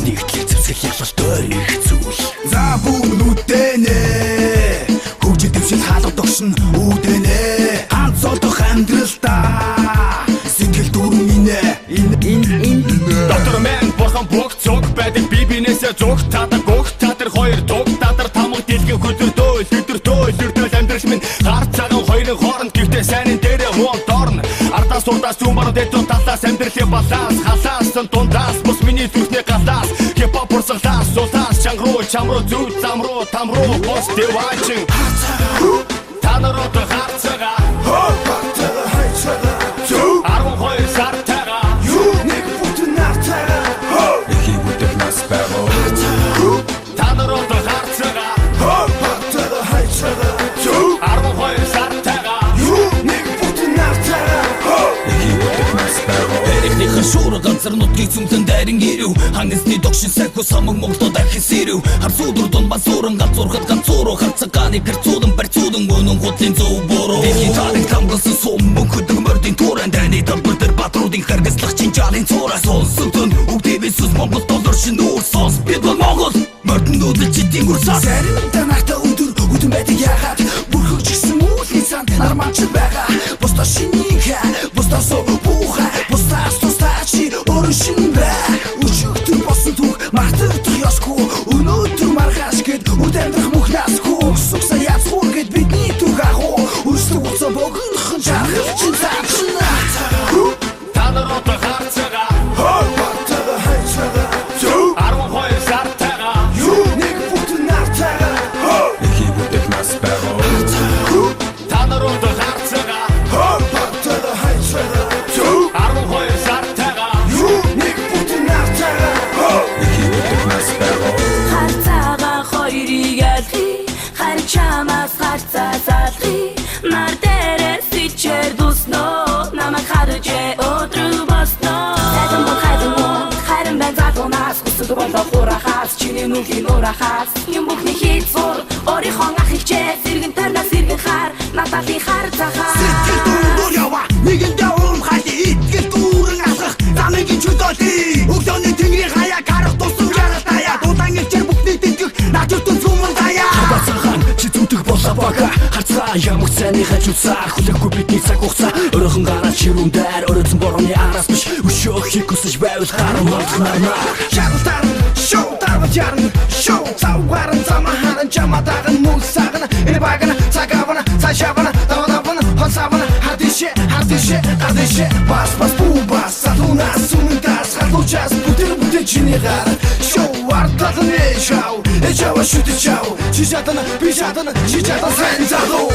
нэгтлэр зэвсгэл ялалтай их зүйл. За бүгнүүдэнэ хөгжил дэвшил хаалга тогшин үүдэнэ ганц одох амьдралдаа сэтгэл дүүрэн инэ доктор мен бурхан бүх зүг байдаг би бинээсээ зүг татар бүх татар хоёр зүг татар тамга дэлгэн хөдөрдөө лүрдөл амьдрал минь гар цагаан хоёрын хооронд гівтэй сайнын дээрээ муу дорн ардаас урдаас зүүн баруун дэд талаас амьдралын баланс халаасан дундаас бус миний зүрхний галаас хипхоп урсгалаас султаас чамруу зүү замруу тамруу бос дэваачин та нарууд харцага хайцага 12 сартага нэг бүтэн нартага Эхий бүдэг нас байгаа. та нарууд харцага хайцага 12 сартага нэг бүтэн нартага Эхий бүдэг нас байгаа. Эрэгний хашуур ганцар нутгийг зүмлэн дайран ирэв хангасны догшин сайху самаг Монголоо дахис ирэв хар сууdur дун басууран ганцуурхад ганцууруу харцагааны гэрцүүдэн барьцүүдэн өнөн хутлын зөв буруу дэлхийн тарих тамгалсан сум мөнхөдөг мордын тууран дайны талбар дээр батруудын харгаслах чинжаалын цуура сонсогдон үгдээвэс ус Монгол доллар шин нүүр сонс бид бол Монгол мордон дүүдэл чидийн гурсаа заримдаа нартай өдөр байдаг яагаад бүрхөж гисэн үүлийн сан нарманч байгаа бусдаа шинийхэ бусдаа буухай бусдаас тусдаа чи өөрөө шин бай өчигдөр босон түүх мартагдах ёсгүй өнөөдөр маргааш гээд үд амьдрах мөхнасгүй сүкса яцхуур гээд бидний түүх агуу өрсөлдөг уцаа богинохон жаргал чин заачна та нарууд харцага хайцага 12 сартага нэг бүтэн нартага Эхий бүдэг нас байгаа. та нарууд харцага хайцага 12 сартага нэг бүтэн нартага Эхий бүдэг нас байгаа. Харцаага хоёрыг алхи харчамаас харцаа салхи нар дээрээс ичээр дусноо намайг харж өдрөө босноо хайрын байн залуунаас хүсэл болоо хурахаас чиний нүхийн урахаас юм бүхний хийц зур өөрийнхөө ах ихчээ сэргэн тарнаас сэргэн хар надалын харцахаа сэтгэл дүүр яваа нэгэндээ урамхай итгэл дүүрэн алхах замгийн чөлөөтэй өглөөний тэнгэрийн хаяа гарах тусан жаргалтая дудаан ичээр бүхний дэтгэх натуртун цуман даяа Бацаахан чи зүтэх болоо бага. Харцаа ямар сайны хажуусаа хүлээхгүй бидний цаг хугацаа. Өрөөхөн гараад ширүүндээр өрөөцөн борооны араас биш өшөөх хийг хүсэж байвал харан болтнарна. шагалтар шоу тарвж ярна шоу цаугаран замахан чамадаан мусагна энэ багна цагавна цаашавна давадавна хосавна хадише гадише бас бубас сатуна сунтас хатучас бүтэн чиний гар шоу арталны шоу эчава шүтэ чау чижатана бижатана чижата сайн задуу